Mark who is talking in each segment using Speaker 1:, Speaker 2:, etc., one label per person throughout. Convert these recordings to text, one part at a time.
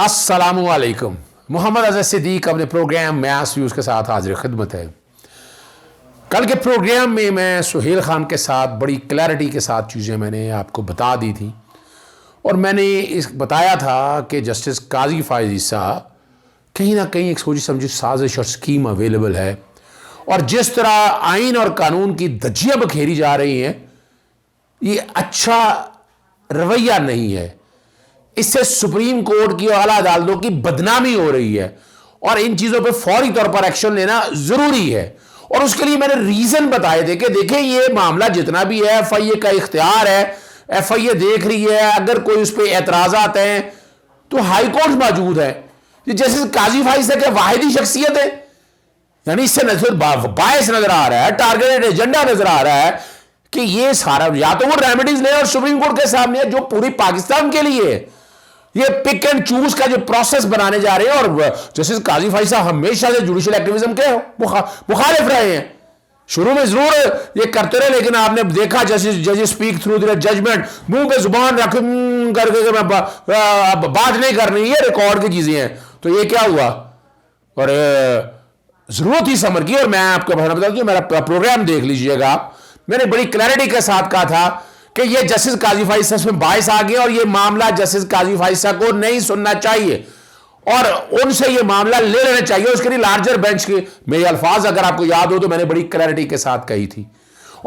Speaker 1: अस्सलामुअलैकुम। मोहम्मद अज़हर सिद्दीक अपने programme maths views के साथ हाजिर खिदमत है। कल के प्रोग्राम में मैं सुहेल खान के साथ बड़ी क्लैरिटी के साथ चीज़ें मैंने आपको बता दी थी और मैंने इस बताया था कि जस्टिस काजी फायज़ ईसा कहीं ना कहीं एक सोची समझी साजिश और स्कीम अवेलेबल है और जिस तरह आइन और कानून की धज्जियाँ बखेरी जा रही हैं ये अच्छा रवैया नहीं है। इससे सुप्रीम कोर्ट की और आला अदालतों की बदनामी हो रही है और इन चीज़ों पे फौरी तौर पर एक्शन लेना ज़रूरी है। और उसके लिए मैंने रीज़न बताए थे कि देखें ये मामला जितना भी है FIA का इख्तियार है, FIA देख रही है, अगर कोई उस पर एतराज़ात हैं तो हाई कोर्ट मौजूद है। जैसे काजी फाइज़ के वाहिदी शख्सियत है, यानी इससे नजर बायस नजर आ रहा है, टारगेटेड एजेंडा नजर आ रहा है कि ये सारा या तो वो रेमेडीज ले और सुप्रीम कोर्ट के सामने जो पूरी पाकिस्तान के लिए ये पिक एंड चूज का जो प्रोसेस बनाने जा रहे हैं। और जस्टिस काजी फाइज़ साहब हमेशा से जुडिशियल एक्टिविज्म के मुखालिफ रहे हैं। शुरू में जरूर ये करते रहे लेकिन आपने देखा जजेस स्पीक थ्रू द जजमेंट, मुंह पे जुबान रख करके मैं बात नहीं करनी, ये रिकॉर्ड की चीजें हैं। तो ये क्या हुआ और जरूरत ही समर की। और मैं आपको बता दूं, मेरा प्रोग्राम देख लीजिएगा, मैंने बड़ी क्लैरिटी के साथ कहा था कि ये जस्टिस काजी फाइज़ साहब में बायस आ गए और ये मामला जस्टिस काजी फाइज़ साहब को नहीं सुनना चाहिए और उनसे ये मामला ले लेना चाहिए। उसके लिए लार्जर बेंच के मेरे अल्फाज अगर आपको याद हो तो मैंने बड़ी क्लैरिटी के साथ कही थी।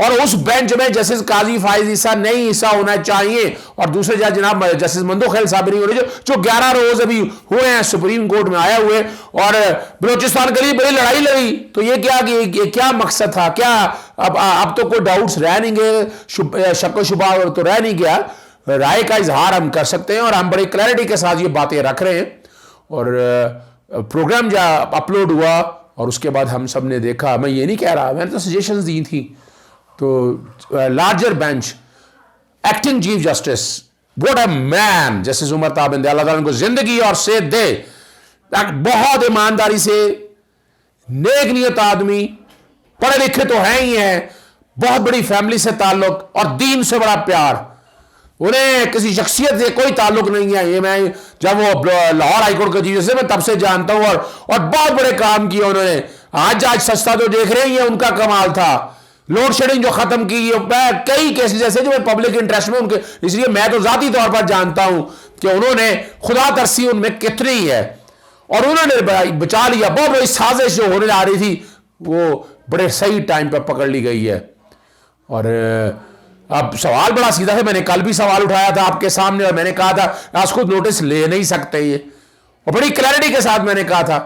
Speaker 1: और उस बेंच में जस्टिस काजी फाइज़ ईसा नहीं हिस्सा होना चाहिए और दूसरे जज जनाब जस्टिस मंदो-खैल साहब नहीं होने जो 11 रोज अभी हुए हैं सुप्रीम कोर्ट में आया हुए और बलोचिस्तान के लिए बड़ी लड़ाई लड़ी। तो ये क्या मकसद था? क्या अब तो कोई डाउट्स रह नहीं गए, शक शुबा तो रह नहीं गया। राय का इजहार हम कर सकते हैं और हम बड़ी क्लैरिटी के साथ ये बातें रख रहे हैं। और प्रोग्राम जब अपलोड हुआ और उसके बाद हम सब ने देखा, मैं ये नहीं कह रहा, मैंने तो सजेशंस दी थी, तो larger bench acting chief justice, what a man, justice Umar ताबिंद अल्लाह ताला उनको जिंदगी और सेहत दे, बहुत ईमानदारी से नेक नियत आदमी, पढ़े लिखे तो हैं ही हैं, बहुत बड़ी फैमिली से ताल्लुक और दीन से बड़ा प्यार, उन्हें किसी शख्सियत से कोई ताल्लुक नहीं है। ये मैं जब वो लाहौर हाईकोर्ट के चीफ जस्टिस मैं तब से जानता हूं और बहुत बड़े काम किए उन्होंने। आज सस्ता तो देख रहे हैं, उनका कमाल था, लोड शेडिंग जो खत्म की, कई केसेस ऐसे जो पब्लिक इंटरेस्ट में उनके, इसलिए मैं तो जाती तौर पर जानता हूं कि उन्होंने खुदा तरसी उनमें कितनी है और उन्होंने बचा लिया। बहुत बड़ी साजिश जो होने आ रही थी वो बड़े सही टाइम पर पकड़ ली गई है। और अब सवाल बड़ा सीधा है, मैंने कल भी सवाल उठाया था आपके सामने और मैंने कहा था आज खुद नोटिस ले नहीं सकते ये, और बड़ी क्लैरिटी के साथ मैंने कहा था।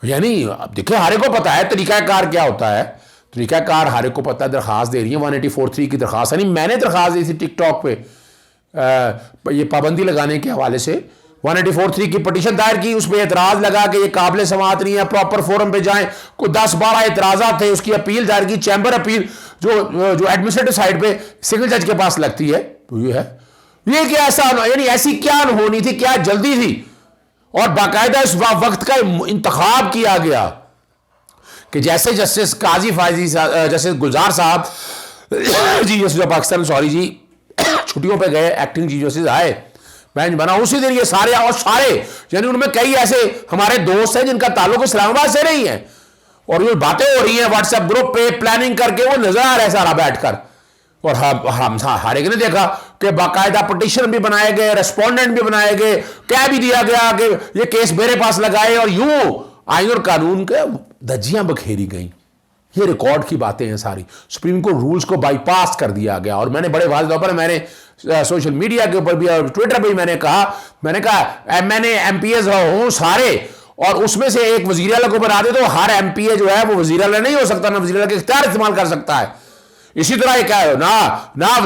Speaker 1: यानी अब देखिए हारे को पता है तरीकाकार क्या होता है, तरीकाकार हारे को पता है। दरखास्त दे रही है 184(3) की दरखास्त, यानी मैंने दरखास्त दी थी टिकटॉक पे ये पाबंदी लगाने के हवाले से 184(3) की पटिशन दायर की, उसमें एतराज लगा कि ये काबिल समाअत नहीं है, प्रॉपर फोरम पे जाएं। कोई 10-12 एतराज़ात थे, उसकी अपील दायर की, चैम्बर अपील जो एडमिनिस्ट्रेटिव साइड पे सिंगल जज के पास लगती है। तो ये है, ये क्या ऐसा, यानी ऐसी क्या अनहोनी थी, क्या जल्दी थी और बाकायदा इस वक्त का इंतखाब किया गया कि जैसे जस्टिस काजी फाइज़ जस्टिस गुलजार साहब जी जस्टिस पाकिस्तान सॉरी जी छुट्टियों पे गए, एक्टिंग चीफ जस्टिस आए, बेंच बना, उसी दिन ये सारे और सारे, यानी उनमें कई ऐसे हमारे दोस्त हैं जिनका ताल्लुक इस्लामाबाद से नहीं है और ये बातें हो रही हैं व्हाट्सएप ग्रुप पे प्लानिंग करके, वो नजर आ रहा है सारा बैठकर। और हम हर एक ने देखा कि बाकायदा पटिशन भी बनाए गए, रेस्पोंडेंट भी बनाए गए, कह भी दिया गया कि ये केस मेरे पास लगाए और यूं आइन और कानून के धज्जियां बखेरी गई। ये रिकॉर्ड की बातें हैं सारी, सुप्रीम कोर्ट रूल्स को बाईपास कर दिया गया। और मैंने बड़े वाज़ेह तौर पर मैंने सोशल मीडिया के ऊपर भी और ट्विटर पर भी मैंने कहा मैंने MPAs हूं सारे, और उसमें से एक वजीर आला को बना दे तो हर MPA जो है वो वजीर आला नहीं हो सकता, ना वजीर आला के इख्तियार इस्तेमाल कर सकता है। इसी तरह क्या है ना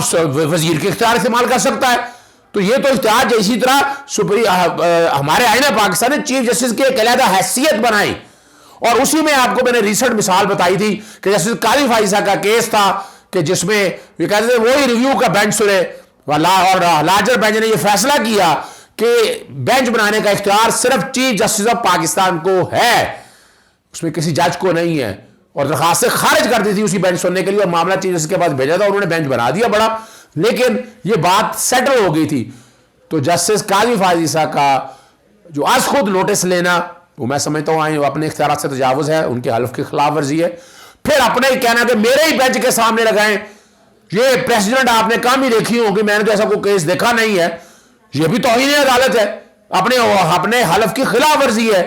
Speaker 1: वजीर के इख्तियार इस्तेमाल कर सकता है। तो ये तो इख्तियार इसी तरह हमारे आईना पाकिस्तान ने चीफ जस्टिस की एक अलग हैसियत बनाई और उसी में आपको मैंने रिसेंट मिसाल बताई थी कि जस्टिस काजी फाइज़ का केस था कि जिसमें ये कहते थे वही रिव्यू का बेंच सुने और लार्जर बेंच ने ये फैसला किया कि बेंच बनाने का इख्तियार सिर्फ चीफ जस्टिस ऑफ पाकिस्तान को है, उसमें किसी जज को नहीं है। और दरखास्त से खारिज कर दी थी उसी बेंच सुनने के लिए और मामला चीफ जस्टिस के पास भेजा था, उन्होंने बेंच बना दिया बड़ा, लेकिन ये बात सेटल हो गई थी। तो जस्टिस काजी फाइज़ ईसा का जो आज खुद नोटिस लेना, वो मैं समझता हूँ अपने इख्तियार से तजावुज़ है, उनके हल्फ की खिलाफ वर्जी है। फिर अपना ही कहना कि मेरे ही बेंच के सामने लगाएं, ये प्रेसिडेंट आपने कम ही देखी होगी, मैंने तो ऐसा कोई केस देखा नहीं है, ये भी तौहीन अदालत है, अपने हल्फ की खिलाफ वर्जी है।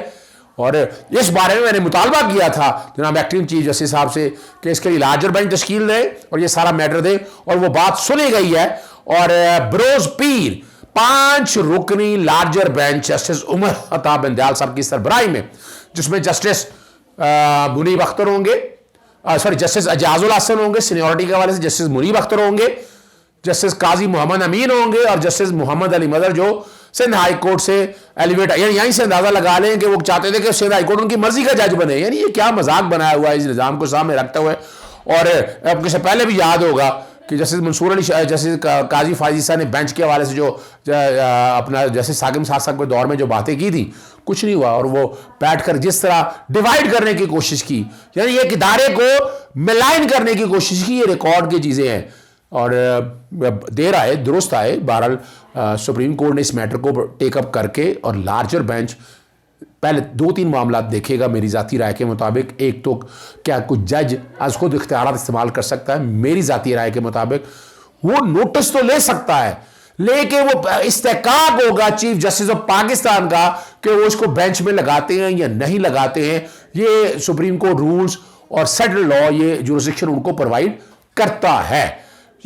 Speaker 1: और इस बारे में मैंने मुतालबा किया था जनाब एक्टिंग चीफ जस्टिस साहब से कि इसके लिए लार्जर बेंच तश्कील दे और ये सारा मैटर दे, और वो बात सुनी गई है। और बरोज पीर 5 रुकनी larger bench justice Umar Ata Bandial साहब की सरबराही में, जिसमें जस्टिस मुनीब अख्तर होंगे, सॉरी जस्टिस एजाजुल हसन होंगे सीनियरिटी के हवाले से, जस्टिस मुनीब अख्तर होंगे, जस्टिस काजी मोहम्मद अमीन होंगे और जस्टिस मोहम्मद अली मदर जो सिंध हाई कोर्ट से एलिवेट, यानी यहीं से अंदाजा लगा लें कि वो चाहते थे कि सिंध हाई कोर्ट उनकी मर्जी का जज बने। यानी ये क्या मजाक बनाया हुआ है इस निज़ाम को सामने रखते हुए। और आपको से पहले भी याद होगा कि जस्टिस मंसूर अली, जस्टिस काजी फायजी साहब ने बेंच के हवाले से जो अपना जस्टिस साकिब साहब के दौर में जो बातें की थी, कुछ नहीं हुआ। और वो बैठ कर जिस तरह डिवाइड करने की कोशिश की, यानी एक इदारे को मिलाइन करने की कोशिश की, ये रिकॉर्ड की चीज़ें हैं। और देर आए दुरुस्त आए, बहरहाल सुप्रीम कोर्ट ने इस मैटर को टेकअप करके और लार्जर बेंच पहले 2-3 मामला देखेगा मेरी ज़ाती राय के मुताबिक। एक तो क्या कुछ जज आज खुद इख्तियारात इस्तेमाल कर सकता है, मेरी ज़ाती राय के मुताबिक वो नोटिस तो ले सकता है, लेकिन वो इस्तेकाक होगा चीफ जस्टिस ऑफ पाकिस्तान का कि वो इसको बेंच में लगाते हैं या नहीं लगाते हैं। ये सुप्रीम कोर्ट रूल्स और सेटल लॉ ये जुरिस्डिक्शन उनको प्रोवाइड करता है,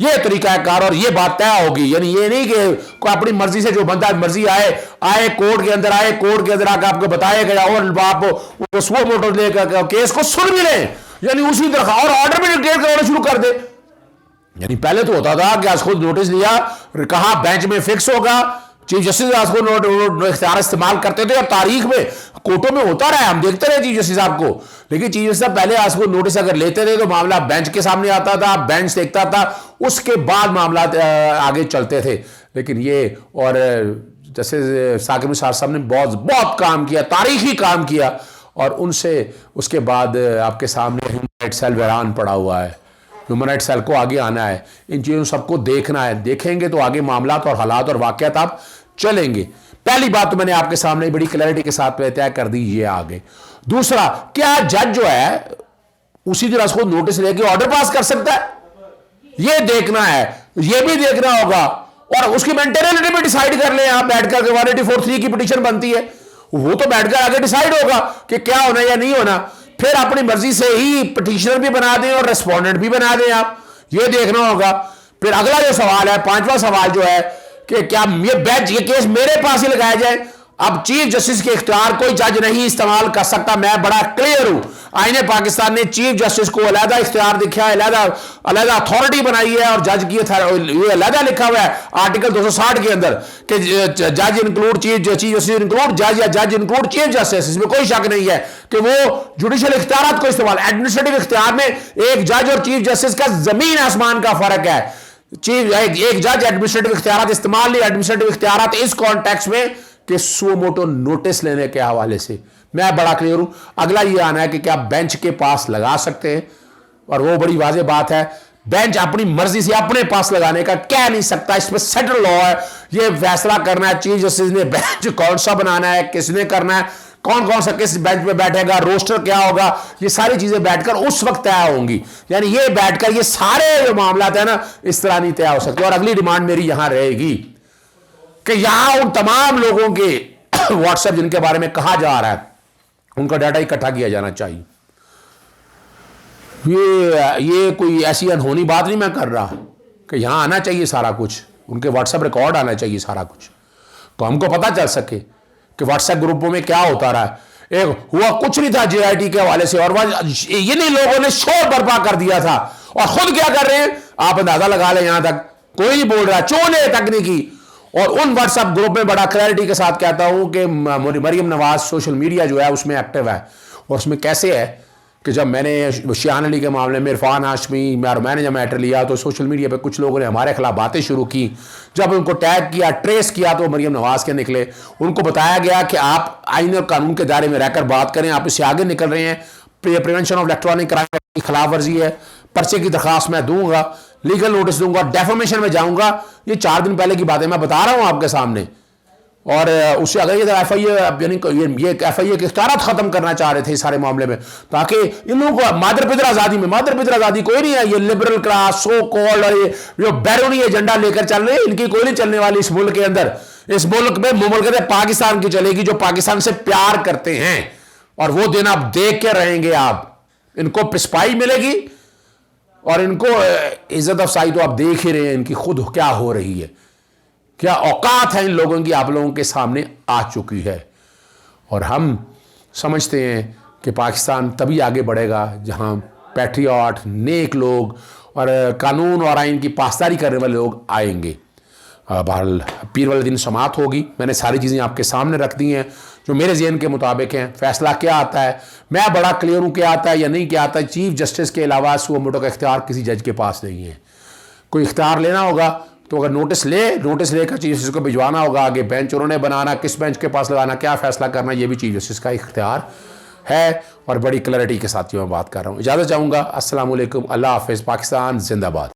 Speaker 1: ये तरीकाकार और ये बात तय होगी। यानी ये नहीं कि कोई अपनी मर्जी से जो बंदा मर्जी आए कोर्ट के अंदर आकर आपको बताया गया और आप वो मोटो लेकर केस को सुन भी लें, यानी उसी तरह और ऑर्डर भी डिक्लेयर करना शुरू कर दे। यानी पहले तो होता था कि आज खुद नोटिस लिया, कहा बेंच में फिक्स होगा, चीफ जस्टिस आज को इख्तियार इस्तेमाल करते थे और तारीख में कोर्टों में होता रहा, हम देखते रहे चीफ जस्टिस साहब को। लेकिन चीफ जस्टिस साहब पहले आज को नोटिस अगर लेते थे तो मामला बेंच के सामने आता था, बेंच देखता था, उसके बाद मामला आगे चलते थे। लेकिन ये और जैसे साकिब साहब ने बहुत काम किया, तारीखी काम किया, और उनसे उसके बाद आपके सामने ह्यूमन राइट्स सेल वीरान पड़ा हुआ है। ह्यूमन राइट्स सेल को आगे आना है, इन चीज़ों सबको देखना है, देखेंगे तो आगे मामला और हालात और वाक़यात आप चलेंगे। पहली बात तो मैंने आपके सामने बड़ी क्लैरिटी के साथ तय कर दी, ये आगे। दूसरा, क्या जज जो है उसी दिन उसको नोटिस लेके ऑर्डर पास कर सकता है, ये देखना है, ये भी देखना होगा। और उसकी मेंटेनेबिलिटी भी डिसाइड कर ले, आप बैठकर 184(3) की पिटीशन बनती है, वो तो बैठकर आगे डिसाइड होगा कि क्या होना या नहीं होना। फिर अपनी मर्जी से ही पिटीशनर भी बना दें और रेस्पोंडेंट भी बना दें, आप ये देखना होगा। फिर अगला जो सवाल है, 5वां सवाल जो है कि क्या ये केस मेरे पास ही लगाया जाए। अब चीफ जस्टिस के इख्तियार कोई जज नहीं इस्तेमाल कर सकता, मैं बड़ा क्लियर हूं। आईने पाकिस्तान ने चीफ जस्टिस को अलहदा इख्तियार दिखा है, अलहदा अथॉरिटी बनाई है, और जज की अलहदा लिखा हुआ है आर्टिकल 260 के अंदर कि जज इंक्लूड चीफ जस्टिस इंक्लूड जज या जज इंक्लूड चीफ जस्टिस। इसमें कोई शक नहीं है कि वो जुडिशियल इख्तियार को इस्तेमाल, एडमिनिस्ट्रेटिव इख्तियार में एक जज और चीफ जस्टिस का जमीन आसमान का फर्क है। एक जज एडमिनिस्ट्रेटिव इख्तियार इस्तेमाल नहीं, एडमिनिस्ट्रेटिव इख्तियार इस कॉन्टेक्स्ट में कि सुओ मोटो नोटिस लेने के हवाले से मैं बड़ा क्लियर हूं। अगला ये आना है कि क्या बेंच के पास लगा सकते हैं, और वो बड़ी वाज़ेह बात है, बेंच अपनी मर्जी से अपने पास लगाने का कह नहीं सकता, इसमें सेटल लॉ है, ये फैसला करना है चीफ जस्टिस ने बेंच कौन सा बनाना है, किसने करना है, कौन कौन सा किस बेंच पे बैठेगा, रोस्टर क्या होगा, ये सारी चीजें बैठकर उस वक्त तय होंगी। यानी ये बैठकर ये सारे जो मामला है ना, इस तरह नहीं तय हो सकते। और अगली डिमांड मेरी यहां रहेगी कि यहां उन तमाम लोगों के व्हाट्सएप जिनके बारे में कहा जा रहा है उनका डाटा इकट्ठा किया जाना चाहिए। ये कोई ऐसी अनहोनी बात नहीं मैं कर रहा कि यहां आना चाहिए सारा कुछ, उनके व्हाट्सएप रिकॉर्ड आना चाहिए सारा कुछ, तो हमको पता चल सके कि व्हाट्सएप ग्रुपों में क्या होता रहा है। एक हुआ कुछ नहीं था JIT के हवाले से, और इन्हीं लोगों ने शोर बर्पा कर दिया था, और खुद क्या कर रहे हैं आप अंदाजा लगा लें, यहां तक कोई नहीं बोल रहा, चोने तक नहीं की। और उन व्हाट्सएप ग्रुप में बड़ा क्लैरिटी के साथ कहता हूं कि मरियम नवाज सोशल मीडिया जो है उसमें एक्टिव है, और उसमें कैसे है कि जब मैंने शियान अली के मामले में इरफान हाशमी मैंने जब मैटर लिया तो सोशल मीडिया पे कुछ लोगों ने हमारे खिलाफ बातें शुरू की। जब उनको टैग किया, ट्रेस किया, तो मरियम नवाज के निकले। उनको बताया गया कि आप आईन और कानून के दायरे में रहकर बात करें, आप इससे आगे निकल रहे हैं, प्रिवेंशन ऑफ इलेक्ट्रॉनिक क्राइम की खिलाफ वर्जी है, पर्चे की दरखास्त मैं दूंगा, लीगल नोटिस दूंगा, डेफोमेशन में जाऊंगा। ये 4 दिन पहले की बातें मैं बता रहा हूं आपके सामने, और उससे अगर ये FIA यानी ये FIA के इख्तियारात ख़त्म करना चाह रहे थे इस सारे मामले में, ताकि इन लोगों को मादर पितर आज़ादी कोई नहीं है। ये लिबरल क्लास सो कॉल्ड और ये जो बैरूनी एजेंडा लेकर चल रहे हैं, इनकी कोई नहीं चलने वाली इस मुल्क के अंदर। इस मुल्क में मुमलकत पाकिस्तान की चलेगी, जो पाकिस्तान से प्यार करते हैं, और वो दिन आप देख के रहेंगे। आप इनको पिस्पाई मिलेगी और इनको इज्जत अफसाई तो आप देख ही रहे हैं इनकी खुद क्या हो रही है, क्या औकात है इन लोगों की आप लोगों के सामने आ चुकी है। और हम समझते हैं कि पाकिस्तान तभी आगे बढ़ेगा जहां पैट्रियट, नेक लोग और कानून और आइन की पासदारी करने वाले लोग आएंगे। बहरहाल पीर वाले दिन समात होगी। मैंने सारी चीज़ें आपके सामने रख दी हैं जो मेरे ज़हन के मुताबिक हैं। फैसला क्या आता है, मैं बड़ा क्लियर हूँ क्या आता है या नहीं क्या आता है। चीफ जस्टिस के अलावा सुओ मोटो का इख्तियार किसी जज के पास नहीं है। कोई इख्तियार लेना होगा तो अगर नोटिस लेकर चीफ जस्टिस को भिजवाना होगा, आगे बेंच उन्होंने बनाना, किस बेंच के पास लगाना, क्या फैसला करना, ये भी चीफ जस्टिस का इख्तियार है। और बड़ी क्लैरिटी के साथ मैं बात कर रहा हूँ। इजाज़त चाहूँगा। अस्सलाम वालेकुम, अल्लाह हाफ़िज़। पाकिस्तान जिंदाबाद।